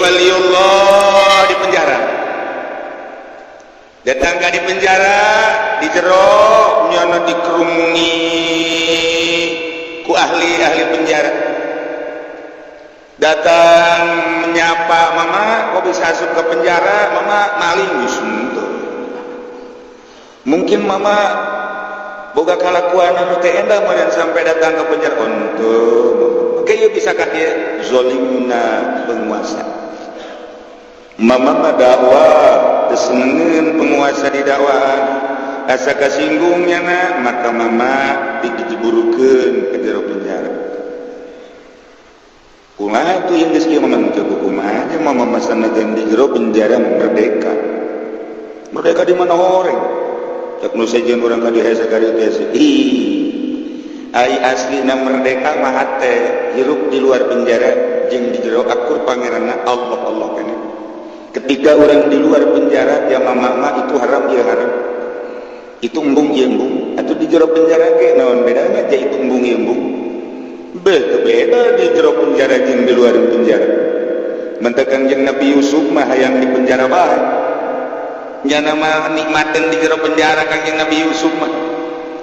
waliullah di penjara, datang ke di penjara, di jero nyono dikerumungi ku ahli penjara, datang menyapa, mama kok bisa masuk ke penjara, mama maling gitu. Mungkin mama boga kalakuan anu teh endah meureun sampai datang ke penjara untuk oke yuk bisa dia zolimna penguasa. Mama mah dakwah kesenengan penguasa di dakwaan asa kasinggungnya na, maka mama dijeburukeun ke jero penjara. Kumaha tuh yang geus kieu mama teu kumaha aja mama masanakeun di jero penjara merdeka. Merdeka di mana orang? Cak nu sejeun urang ka dieu sakari teh. Ai aslina merdeka mah teh hirup di luar penjara jeung di jero akur pangeranna Allah kana. Ketika orang di luar penjara ya mama itu haram dia haram. Itu embung ieu embung atuh di jero penjara ge naon bedana ja itu embung ieu embung. Beda di jero penjara jeung di luar penjara. Mentekan jeung Nabi Yusuf mah hayang di penjara bae. Nya nama nikmatin di jero penjara kanjeng Nabi Yusuf mah.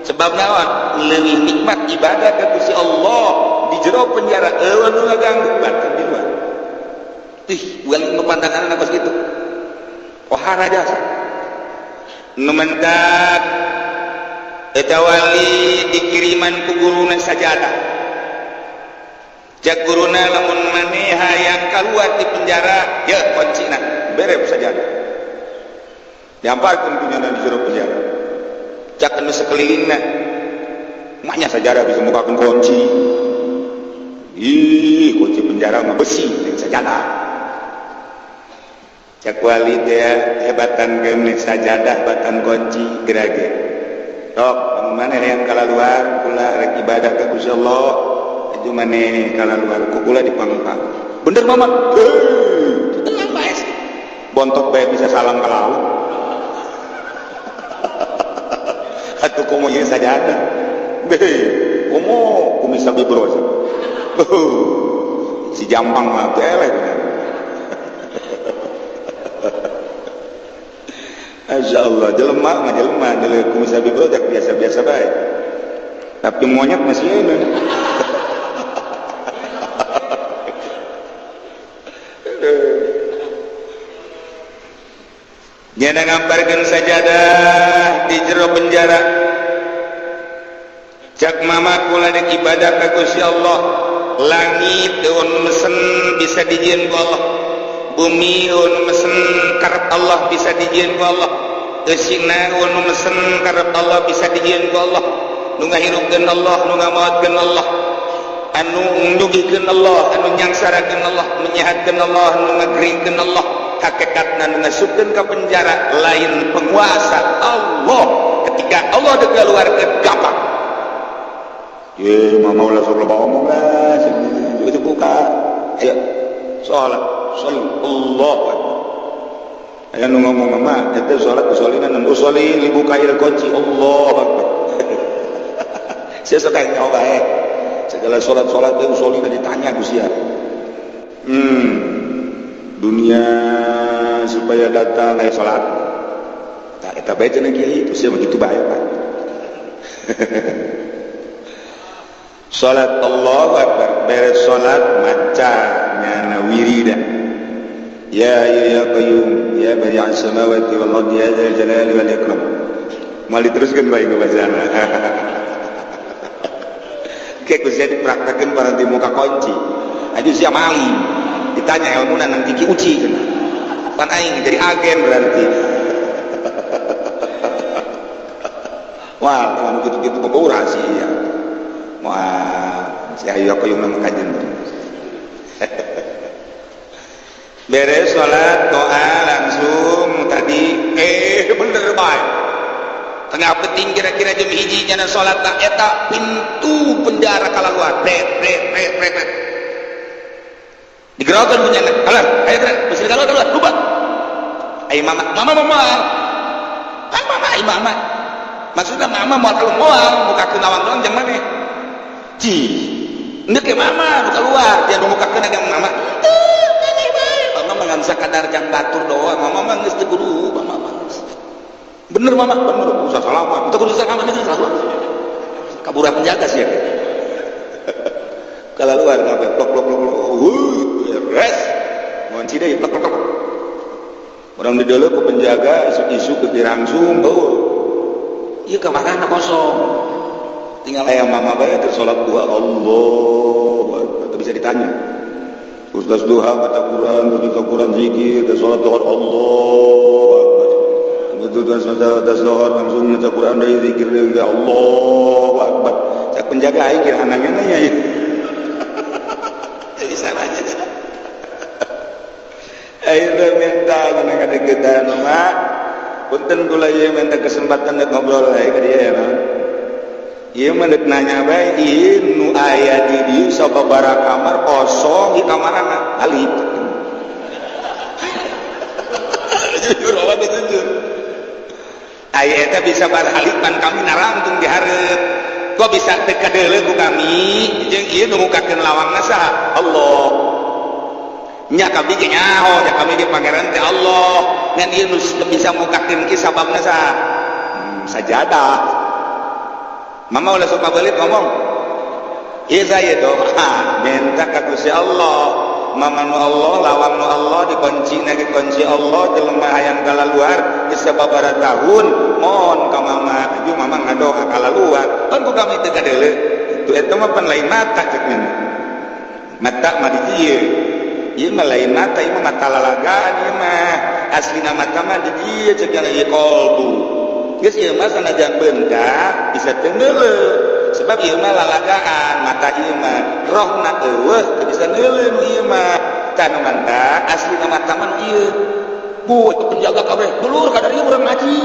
Sebab naon? Leuwih nikmat ibadah ka Gusti Allah di jero penjara eueun nu ngaganggu batur di luar. Ih, wali nu pandangan geus kitu. Ohara jasa. Nu mentak eta wali dikiriman ku guruna sajadah. Cak guruna lamun maneh hayang kaluar di penjara, ya kuncina, bere sajadah. Diamparkeun punyana di jero penjara. Cak anu sakelilingna maknya sajadah bisa mukakeun kunci. Ih, kunci penjara mah besi jeung sajadah. Cak wali teh hebatan geus sajadah batan kunci gerage. Tok, mana yang kalaluar kula rek ibadah ka Gusti Allah, aju maneh kalaluar ku kula dipangpang. Bener mama? Tenang bae. Bontot bae bisa salam ka laut. Atuh komo ieu sajadah. Beh, komo kumisa bibros. Si Jampang mah teh eleh. Masyaallah, jelema mah jelema deuleu kumisa bibros biasa-biasa bae. Tapi monyet masih enak. Nyana ngamparkeun sajadah di jero penjara. Cak mama kula dek ibadah ka Gusti Allah. Langit eun mesen bisa dijieun ku Allah. Bumi eun mesen karep Allah bisa dijieun ku Allah. Eusina eun mesen karep Allah bisa dijieun ku Allah. Nu ngahirupkeun Allah, nu ngamaotkeun Allah. Anu nyugikeun Allah, anu nyangsarakeun Allah, menyehatkeun Allah, anu ngagrikeun Allah. Hakikatna nu ngasupkeun ka penjara lain penguasa Allah. Ketika Allah dek keluarkeun gampang. Ye mama ulah sok loba omong lah, itu buka. Ayo salat, sallallahu akbar. Aya nu ngomong mama, eta salat usolinan usoli libuka il kunci Allahu akbar. Saya suka nyawa bae. Segala salat-salat teh usolina ditanya Gusti ya. Dunia supaya datang aya salat. Tah eta bae cenah kieu itu sia begitu bae Pak. Salat Allahu akbar, beres salat maca nyana wirida. Ya ya qayyum ya badi'as samawati wal ardi ya dzal jalali wal ikram. Mal diteruskeun bae ngebacana. Kayak Gusti dipraktekeun para di muka kunci. Aju sia mali. Ditanya ilmu nang tiki uci cenah. Pan aing jadi agen berarti. Wah, kalau gitu-gitu kok rahasia. Wah, si ayo aku yang nama kajian. Beres sholat doa langsung tadi bener baik. Tengah peting kira-kira jam hiji jana sholat tak eta pintu penjara kalaluar. Pret. Digerakkan punyana. Kalah, ayo keren. Mesti keluar. Lupa. Ayo mama. Kan mama, ayo mama. Maksudnya mama mau keluar, buka kenawang doang jam mana? Ini ke mama, buka luar. Dia mau buka kenawang mama. ngan sakadar jang batur doang mama mah geus teu kudu mama bener mama bener usah salaman teu kudu salaman geus salaman kabura penjaga sih ya kalaluan ngabe plok plok plok res mun cideu plok plok plok urang di deuleu ku penjaga isu-isu ke dirangsung beuh ieu ka makana kosong tinggal aya mama bae teu salat duha Allah teu bisa ditanya Ustaz duha baca Quran, baca Quran zikir, dan sholat duha Allah Akbar. Betul dan sholat duha langsung baca Quran dari zikir dari Allah Akbar. Cak penjaga aing kira anaknya nanya ya. Jadi salahnya. Akhirnya minta karena kadegetan mak. Punten kula ieu minta kesempatan nek ngobrol ae ka dia ya. Ieu mah deuk nanya bae ieu nu aya di dieu sababaraha kamar kosong di kamarana alip. Jujur awan jujur. Aya eta bisa barhalipan kami narangtung di hareup. Kok bisa teu kadeuleu ku kami jeung ieu nu ngukakeun lawangna saha? Allah. Nya kami ge nyaho, nya kami ge pangeran teh Allah. Ngan ieu nu bisa ngukakeun ki sababna saha? Sajadah. Mama ulah suka balik ngomong iya saya dong minta ke Gusti Allah mama nu Allah lawang nu Allah dikunci na dikunci Allah jelema hayang kalaluar geus sababaraha tahun mohon ka mama ieu mama ngadoa kalaluar pan ku kami teu kadeuleu itu eta mah pan lain mata cek mata mah di dieu ieu mah lain mata ieu mah mata lalagaan ieu mah aslina mata mah di dieu cek yang ieu kolbu geus ieu mah sanajan benda bisa teu neuleuh sebab ieu mah lalagaan mata ieu mah rohna eueuh teu bisa neuleuh nu ieu mah tanu manta aslina mata mah ieu bu itu penjaga kabeh dulur kadar ieu urang ngaji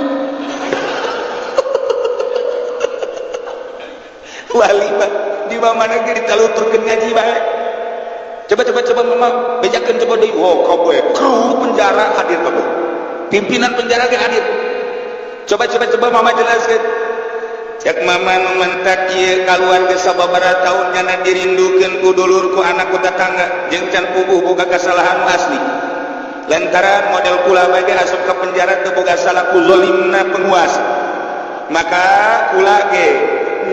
wali mah di mana ge ditaluturkeun ngaji bae coba mama bejakeun coba deui wow kabeh kru penjara hadir kabeh pimpinan penjara ge hadir coba mama jelaskan cek mama nu mentak ieu kaluarga sababaraha taun nyana dirindukeun ku dulur ku anak ku tetangga jeung can puguh boga kasalahan asli lantaran model kula bae asup ka penjara teu boga salah ku zalimna penguasa maka kula ge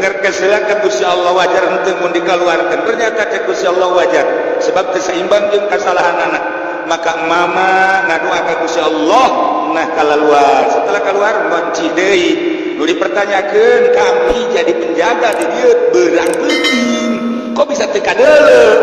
ngerkesela ka Gusti Allah wajar henteu mun dikaluarkeun ternyata cek Gusti Allah wajar sebab teu saimbang jeung kasalahan anak maka mama ngadoa ka Gusti Allah nah kalaluar setelah keluar kunci deui nu dipertanyakeun kami jadi penjaga di dieu beurang penting kok bisa teu kadeuleu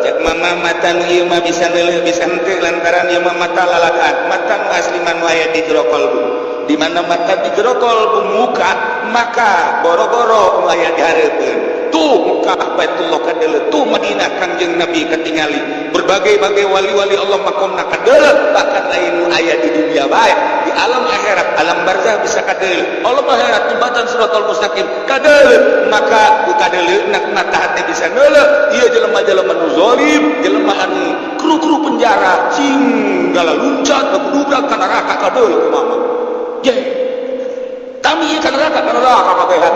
cek mama mata nu ieu mah bisa neuleuh bisa henteu lantaran ieu mah mata lalagaan mata nu asli mah aya di jero qalbu di mana mata di jero qalbu muka maka boro-boro nu aya di hareupeun tuh muka Baitullah kadeuleu tuh Madinah Kangjeng Nabi katingali berbagai-bagai wali-wali Allah makomna kadeuleu bahkan lain nu aya di dunia bae di alam akhirat alam barzah bisa kadeuleu alam akhirat jembatan siratal mustaqim kadeuleu maka ku kadeuleu nak mata hati bisa neuleuh ieu jelema-jelema nu zalim jelema anu kru-kru penjara cing gala luncat bebudrak ka neraka kadeuleu mama ye kami ieu ka neraka kabehan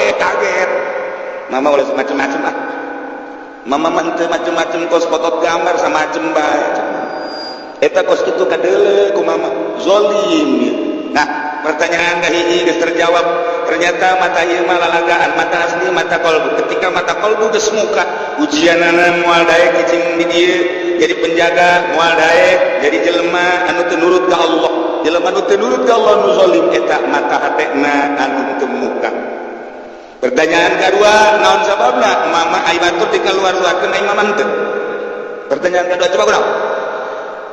kaget mama oleh semacam-macam ah mama manteu macam-macam kos foto gambar sama macam bae eta kos kitu kadeuleu ku mama zalim nah pertanyaan hiji geus terjawab ternyata mata ieu mah lalagaan mata asli mata qalbu ketika mata qalbu geus muka ujianana moal daek cicing di dieu jadi penjaga moal daek jadi jelema anu teu nurut ka Allah jelema anu teu nurut ka Allah nu zalim eta mata hatena anu teu muka pertanyaan kedua naon sababna mama ai batur dikaluar-luarkeun ai mama henteu pertanyaan kedua coba kunaon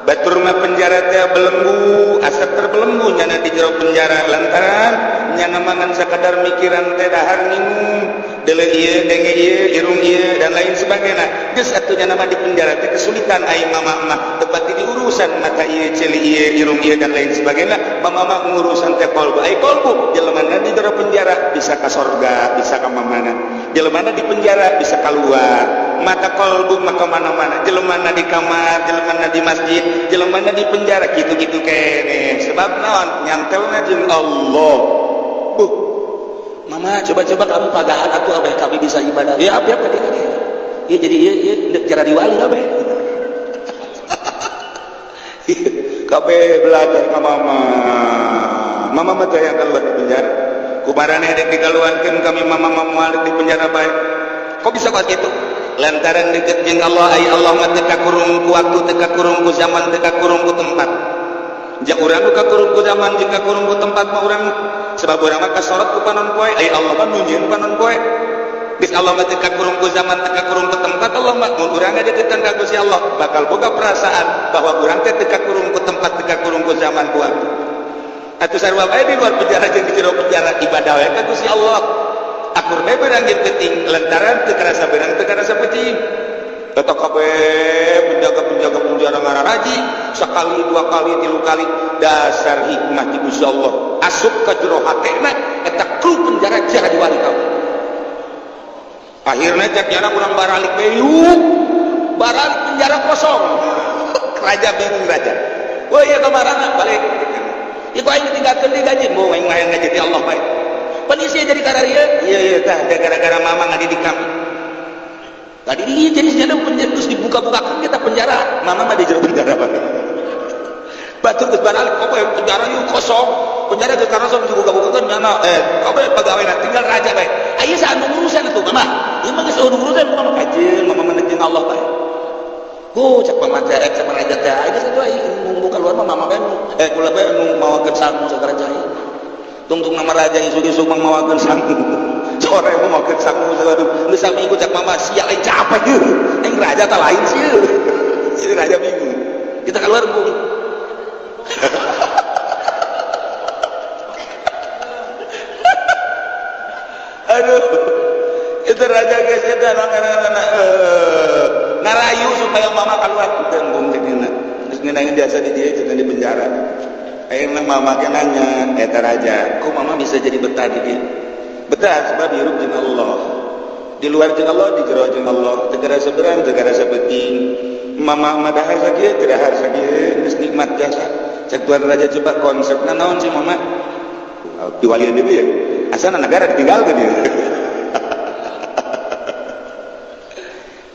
batur mah penjara teh belenggu asa terbelenggu nyana di jero penjara lantaran nyana mangan sakadar mikiran teh dahar ngingung deuleu ieu denge ieu irung ieu dan lain sebagainya geus atuh nyana mah di penjara teh kesulitan ai mama mah tepat di urusan mata ieu ceuli ieu irung ieu dan lain sebagainya mama mah ngurusan teh qalbu ai qalbu jelemana di jero penjara bisa ka sorga bisa ka mamana jelemana di penjara bisa keluar mata qalbu mah ka mana-mana jelemana di kamar jelemana di masjid jelemana di penjara gitu-gitu kene sebab naon nyantelna jeung Allah mama coba-coba kamu pagahan atuh abeh kami bisa ibadah ya apa tadi ya jadi ieu cara diwali abeh kabeh belajar ka mama mah teh yang keluar di penjara kumarana dek dikeluarkeun kami mama moal di penjara bae kok bisa kok gitu lantaran deket jeung Allah ai Allah mah teu kakurung ku waktu teu kakurung ku zaman teu kakurung ku tempat jak urang nu kakurung ku zaman jeung kakurung ku tempat mah urang sebab urang mah kasolat ku panon poe ai Allah mah nunjieun panon poe bis Allah mah teu kakurung ku zaman teu kakurung ku tempat Allah mah mun urang ngadeukeutan ka Gusti Allah bakal boga perasaan bahwa urang teh teu kakurung ku tempat teu kakurung ku zaman ku waktu atuh sarua bae di luar penjara jeung di jero penjara ibadah wae ka Gusti Allah akur bae barang ieu penting lantaran teu karasa beurang teu karasa penting eta kabeh penjaga penjara ngararaji sakali dua kali tilu kali dasar hikmah ti Gusti Allah asup ka jero hatena eta kru penjara jadi wali kamu akhirnya cek jana kurang baralik yuk baralik penjara kosong raja bingung raja oh iya kamarana balik itu aing ditinggalkeun di gaji mau aing mah ngaji ti Allah bae penisi jadi kararia iya tah gara-gara mama ngadidik kami tadi dia jadi sejarah penjara terus dibuka-bukakan kita penjara mama mah di jero penjara bae batu geus baralik kok penjara yuk kosong penjara geus kosong dibuka-bukakan nyana kabeh pegawai tinggal raja bae aya saanu urusan atuh mama ieu mah geus urusan mama kajeun mama menegeng Allah bae cek pamaja cek raja teh aya geus atuh aya buka luar mah mama bae kula bae nu mawakeun sangu sakaraja tungtung nama raja isuk-isuk mah mawakeun sangu sore mah mawakeun sangu saeureum geus saminggu cek mama sia lain capek yeuh aing raja tah lain sieun si raja bingung kita keluar bung aduh itu raja geus eta ngarayu supaya mama keluar dan bung jadina terus ngeunangin biasa di dia cenah di penjara akhirnya mama ge nanya eta raja kok mama bisa jadi betah di dia betah sebab hirup jeung Allah di luar jeung Allah di jero jeung Allah teu garasa beurang teu garasa beuting mama madahar sakieu teu dahar sakieu geus nikmat biasa cek tuan raja coba konsepna naon sih mama diwalian deui ya asana negara ditinggalkeun ieu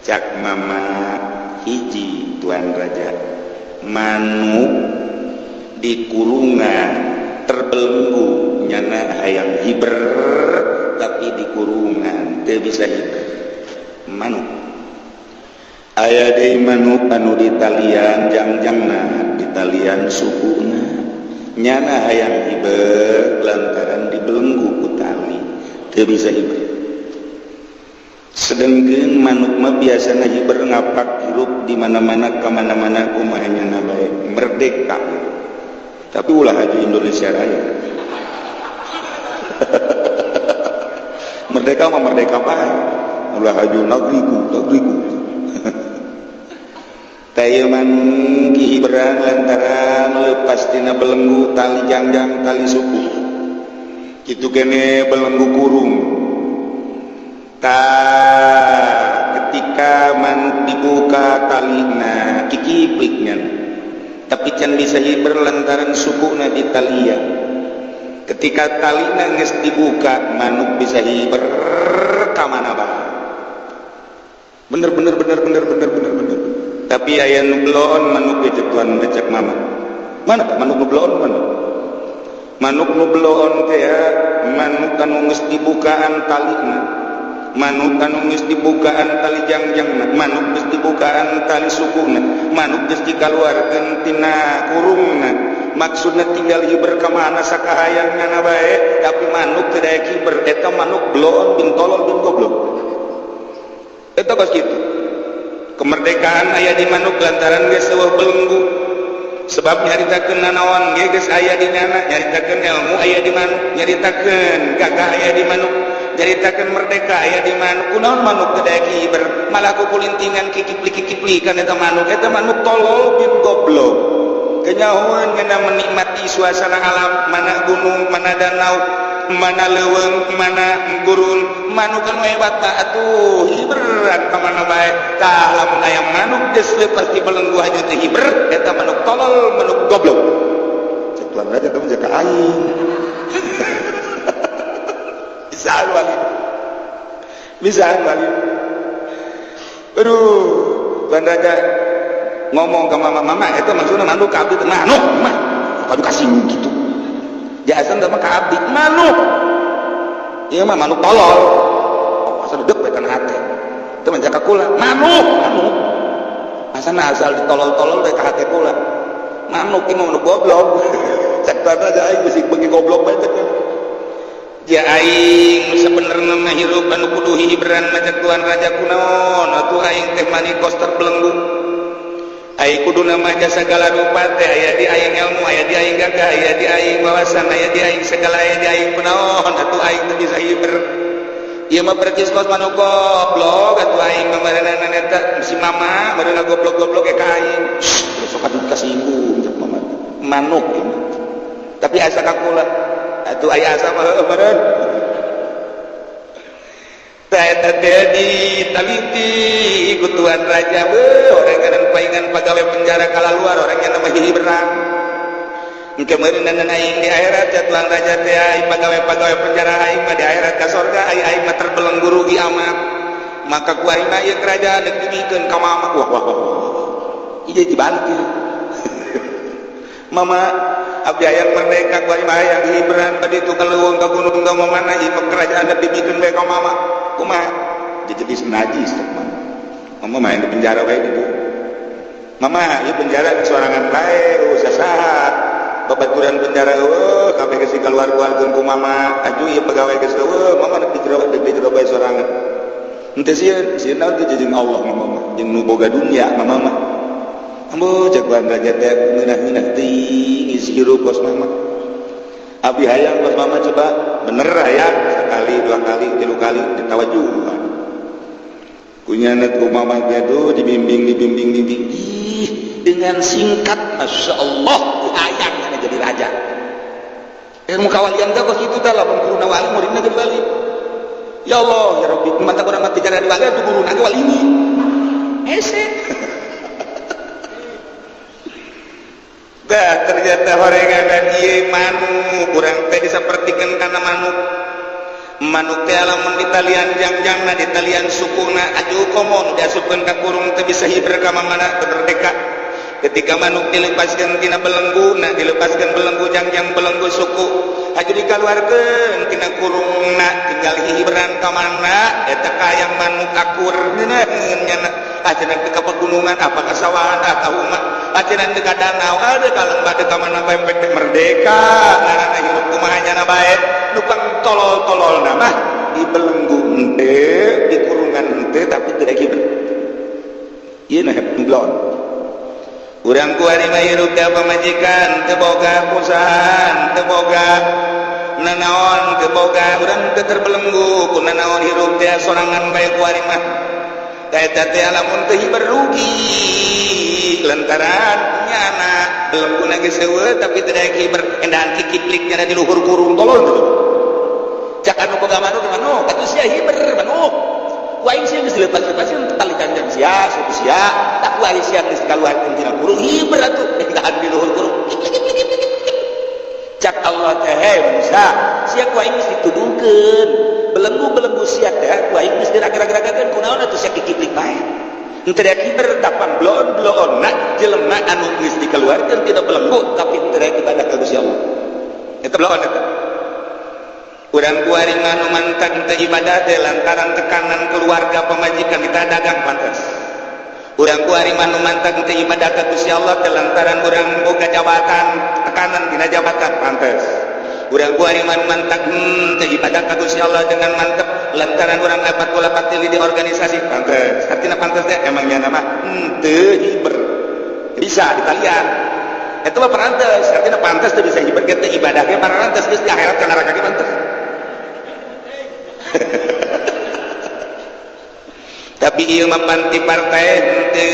cak mama hiji tuan raja manuk di kurungan terbelenggu nyana hayang hiber tapi di kurungan teu bisa hiber manuk aya deui manuk anu di talian jangjangna di talian sukuna nyana hayang hiber lantaran dibelenggu ku tali teu bisa hiber sedengkeun manuk mah biasana hiber ngapak hirup di mana-mana ka mana-mana kumaha nyana bae merdeka tapi ulah haji Indonesia Raya merdeka mah merdeka bae ulah haji negeriku tayaman kihiberan lantaran lepas tina belenggu tali jangjang tali suku kitu kene belenggu kurung ketika manuk dibuka talina kikipliknya tapi can bisa hiber lantaran sukuna di talia ketika talina geus dibuka manuk bisa hiber ka mana bae bener tapi aya nu bloon manuk ge tuan becek mama mana manuk nu bloon mana manuk nu bloon teh manuk anu geus dibukaan talina manuk anu geus dibukaan tali jangjangna manuk geus dibukaan tali sukuna manuk geus dikaluarkeun tina kurungna maksudna tinggal hiber ka mana sakahayangna bae tapi manuk teu daek hiber eta manuk bloon bin tolol bin goblok eta geus kitu kemerdekaan aya di manuk lantaran geus eueuh belenggu sebab nyaritakeun nanaon ge geus aya di nyana nyaritakeun ilmu aya di manuk nyaritakeun gagah aya di manuk nyaritakeun merdeka aya di manuk kunaon manuk teu daek hiber malah kukulintingan kikiplik-kikiplikan eta manuk tolol bin goblok kenyahoan ngena menikmati suasana alam mana gunung mana danau mana leuweung mana gurun manuk anu hebat atuh hiberan ka mana bae tah lamun aya manuk geus leupas ti belenggu hanya teu hiber eta manuk tolol manuk goblok cek tuan raja kamu jaga aing bisaan wali aduh tuan raja ngomong ke mama itu maksudnya manuk ke abdi manuk mah kadu kasih gitu jasa sama ke abdi manuk iya mah manuk tolol oh asal dedek baik kan hati itu menjaga kula manuk asal ditolol-tolol dari ke hati kula manuk ini manuk goblok cek aja aing mesti bagi goblok banget ya aing sebenarnya mah hirup anu kudu hibran macam tuan raja kunaon atuh aing teh mani koster belenggu aing kudu nama jasa segala rupa teh aya di aing ilmu aya di aing gagah aya di aing wawasan aya di aing segala aya di aing kunaon atuh aing teh bisa hiber ieu mah percis kos manu goblok atuh aing mah marenana eta si mama marenana goblok-goblok ka aing sok atuh kasinggung cek mama manuk tapi asa kakula atuh aya asa mah meureun eta jadi taliti ku tuan raja orang kadang paingan pegawai penjara kala luar orangnya nama hiberang kemarin dan aing di akhirat ya tuan raja teh aing pegawai penjara aing mah di akhirat ka surga aing mah terbelenggu rugi amat maka ku aing mah ieu kerajaan digigikeun ka mama wah ieu dibantu mama abdi hayang merdeka ku aing mah hayang hiburan tadi itu kaleuweung ka gunung ka mana ieu kerajaan dibikin bae ka mama kumaha jadi najis mama main di penjara bae itu mama ieu penjara sorangan bae usah saha babaturan penjara kabeh geus dikeluar-keluarkeun ku mama aju ieu pegawai geus mama nepi jero bae sorangan henteu sieun naon teh jeung Allah mama jeung nu boga dunya mama mah ambo jagoan raja teh ngeunah-ngeunah teuing isi hirup bos mama abdi hayang bos mama coba bener hayang sekali dua kali tilu kali ditawajuhan kunyana ku mama dia tuh dibimbing ih dengan singkat masya Allah hayang jadi raja ilmu kawalian gak bos itu dah lamun guru wali muridna jadi wali ya Allah ya Rabbi mata orang mati cara di wali itu guru naga wali ini ese dah ternyata horengan ieu manuk urang teh disapertikeun kana manuk teh lamun ditalian jangjangna ditalian sukuna aju komo diasupkeun ka kurung teh bisa hiber ka mamana teu merdeka ketika manuk dilepaskeun tina belenggu dilepaskeun belenggu jangjang belenggu suku aju dikaluarkeun tina kurungna tinggal hiberan ka mana eta kayang manuk akur nyana ajenan ke pegunungan apa kasawahan atahu mah ajenan ke danau ada kaleng bade ka mana bae merdeka ngaranna hirup kumaha nyana bae nukang tolol-tolol nama di belenggu ente di kurungan ente tapi tidak hiber ieu nah blon urang ku ari mah hirup teh pamajikan teu boga perusahaan teu boga nanaon teu boga urang teu terbelenggu ku nanaon hirup teh sorangan bae ku ari mah eta teh lamun teu hiber rugi lantaran nyana belengguna geus seueur tapi teu daek hiber endahan kikipliknya di luhur kurung tolol cak anu boga manuk atuh sia hiber manuk ku aing sia geus dilepas-lepasin tali janjang sia suku sia tak ku aing sia geus kaluarkeun tina kurung hiber atuh endahan di luhur kurung cak Allah teh manusia sia ku aing geus dituduhkeun belenggu sia teh ku aing geus diraga-ragakeun kunaon atuh sia kikiplik bae henteu daek hiber tapang bloon-bloonna jelema anu geus dikeluarkeun tina belenggu tapi teu daek ibadah ka Gusti Allah eta bloon eta urang ku ari manu mantag teu ibadah teh lantaran tekanan keluarga pamajikan kita dagang pantes urang ku ari manu mantag teu ibadah ka Gusti Allah teh lantaran urang boga jabatan tekanan dina jabatan pantes urang ku ari manu mantag teu ibadah ka Gusti Allah dengan mantep lantaran urang dapat kula patili di organisasi pantes artina pantes teh emangnya nama teu hiber bisa ditalian eta mah parantes artina pantes teu bisa hiber teh ibadah ge parantes geus di akhirat ka neraka ge pantes tapi ieu mah panti partai henteu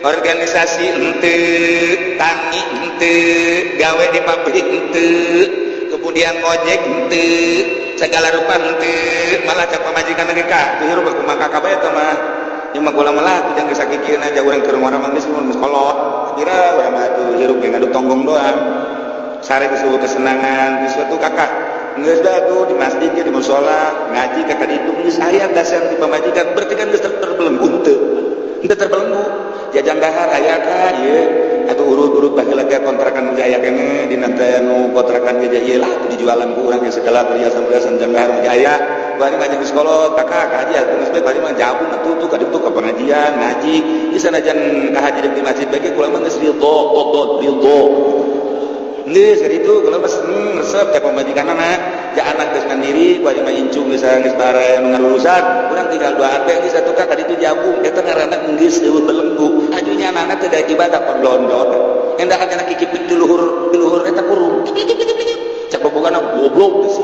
organisasi henteu tangi henteu gawe di pabrik henteu kemudian ojek henteu segala rupa henteu malah cak pamajikan lagi ka teu hirup kumaha kabeh eta mah ieu mah kula mah jangan sakikieun aja urang keur ngora mah geus kolot kira urang mah atuh hirup ge ngadu tonggong doang sare geus kesenangan di suatu kakak geus da tuh di masjid di mushola ngaji ka kaditu geus aya dasar di pamajikan berarti kan geus terbelenggu teu Henteu terbelenggu. Jajan dahar aya ka ieu atuh urut-urut baheula ge kontrakan jaya kene dina teh nu kontrakan ge ieu lah dijualan ku urang ge segala perhiasan-perhiasan jajan dahar jaya. Bari mah jeung sekolah kakak ka haji atuh geus bari mah jabung atuh tuh ka ditu ka pengajian ngaji. Di sanajan ka haji di masjid bage kula mah geus ridho. Geus itu kalau pas resep teh pemajikanana ja anak geus mandiri ku ari mah incung geus bare ngalurusan urang tinggal doa teh geus atuh ka ditu jabung eta ngaranna geus eueuh belenggu ajunya anak teh da ibadah pondondon endah kana kikipik di luhur eta kurung cak bobogana goblok geus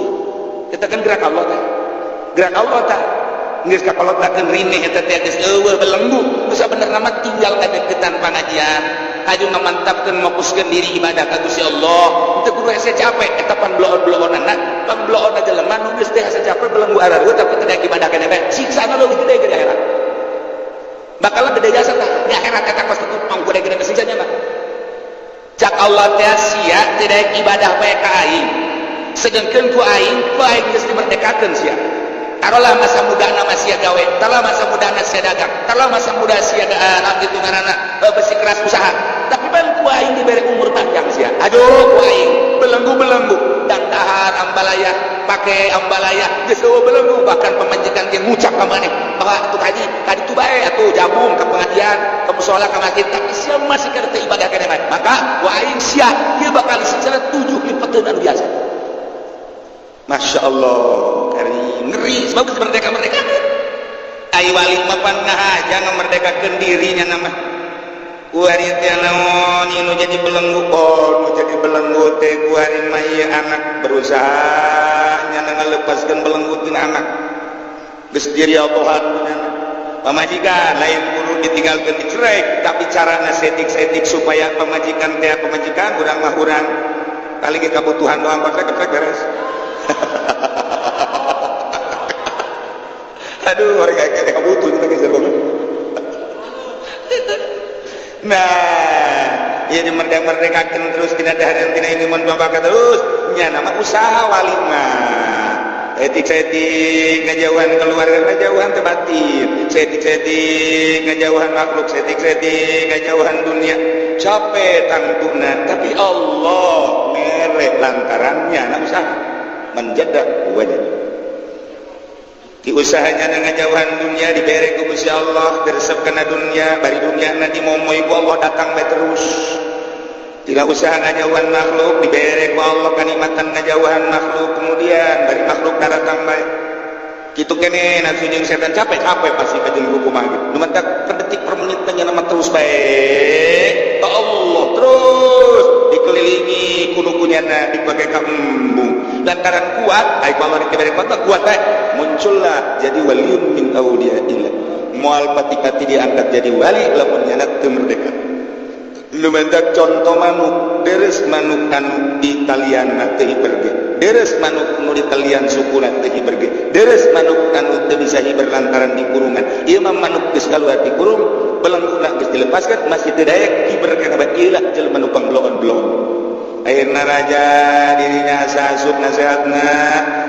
eta kan gerak Allah teh geus kakolotkeun rineh eta teh geus eueuh belenggu geus sabenerna mah tinggal kadeukeutan pangajian aju ngamantapkeun mopuskeun diri ibadah ka Gusti Allah teu kudu asa capek eta pan bloon-bloonana jelema nu geus teh asa capek belenggu arareut tapi teu daek ibadah kana bae siksana leuwih gede di akhirat bakal gede jasa tah di akhirat eta pasti tong gede-gede siksanya mah cak Allah teh sia teu daek ibadah bae ka aing sedengkeun ku aing geus dimerdekakeun sia tarolah masa mudana masih gawe, tarolah masa mudana sia dagang, tarolah masa muda sia naon kitu ngaranna besi keras usaha. Tapi ban ku aing dibere umur panjang sia. Aduh ku aing belenggu dan tahar ambalaya, pake ambalaya geus eueuh belenggu bahkan pemajikan ge ngucap ka maneh bahwa atuh haji ka ditu bae atuh jabung ka pengajian, ka mushola ka masjid tapi sia masih kada teu ibadah kana bae. Maka ku aing sia ieu bakal disiksa 7 lipateun anu biasa. Masya Allah ngeri sebab merdeka ai wali mah pan ngahaja ngamerdekakeun dirinya nama ku ari teh naon nu jadi belenggu nu jadi belenggu teh ku ari mah ieu anak berusaha nya ngalepaskeun belenggu tina anak geus diri Allahan pamajikan lain kudu ditinggalkeun dicerek tapi carana setik supaya pemajikan urang mah urang kali ge kabutuhan doang pakai beres. Aduh, orang kayak butuh kita geser banget. Nah, ya dimerdekakan terus tina dahareun tina ini mun bapak terus nya nama usaha wali mah. Setik ngajauhan keluarga ngajauhan teh batin. Setik ngajauhan makhluk setik ngajauhan dunia. Capek tangtuna tapi Allah merek lantarannya na usaha menjadak wajah di usahanya ngajauhan dunia dibere ku Gusti Allah diresep kana dunia bari dunia na dimomoy ku Allah datang bae terus tidak usah ngajauhan makhluk dibere ku Allah kanikmatan ngajauhan makhluk kemudian bari makhluk datang bae kitu kene nafsu jeung setan capek pasti ka jeung hukum mah nu mentak per detik per menit teh nama terus bae ka Allah terus dikelilingi kudu-kunyana dibage ka embung lantaran kuat ai kalau diberi kuat bae muncullah jadi waliun min auliyaillah moal pati-pati diangkat jadi wali lamun nyana teu merdeka lumendak contoh manuk deres manuk anu di talian teh hiberge deres manuk nu di talian sukuna teh hiberge deres manuk anu teu bisa hiber lantaran di kurungan ieu mah manuk geus kaluar di kurung belengguna geus dilepaskeun masih teu daek hiber kana bae ieu lah jelema nu pangloon-loon akhirna raja dirinya sasuk nasihatna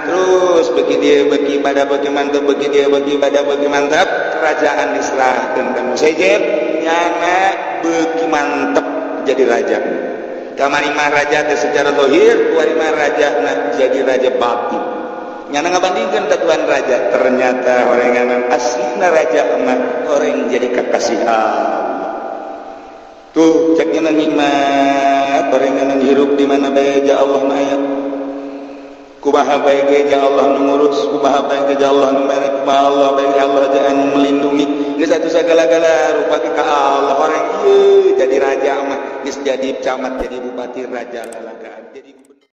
terus bagi dia bagi ibadah bagi mantap bagi dia bagi ibadah bagi mantap kerajaan diserahkeun ka Musajib nyana beuki mantep jadi raja kamari mah raja teh secara zahir kuari mah raja jadi raja batin nyana ngabandingkeun ka tuan raja ternyata oranganan aslina raja mah orang jadi kekasih Allah tuh ceknya nikmat oranganan hirup di mana bae ja Allah mah aya kumaha bae ge ja Allah nu ngurus kumaha bae ge ja Allah nu mere kumaha Allah bae Allah ja anu melindungi geus atuh sagala-gala rupa ka Allah orang ieu jadi raja mah geus jadi camat jadi bupati raja lalagaan jadi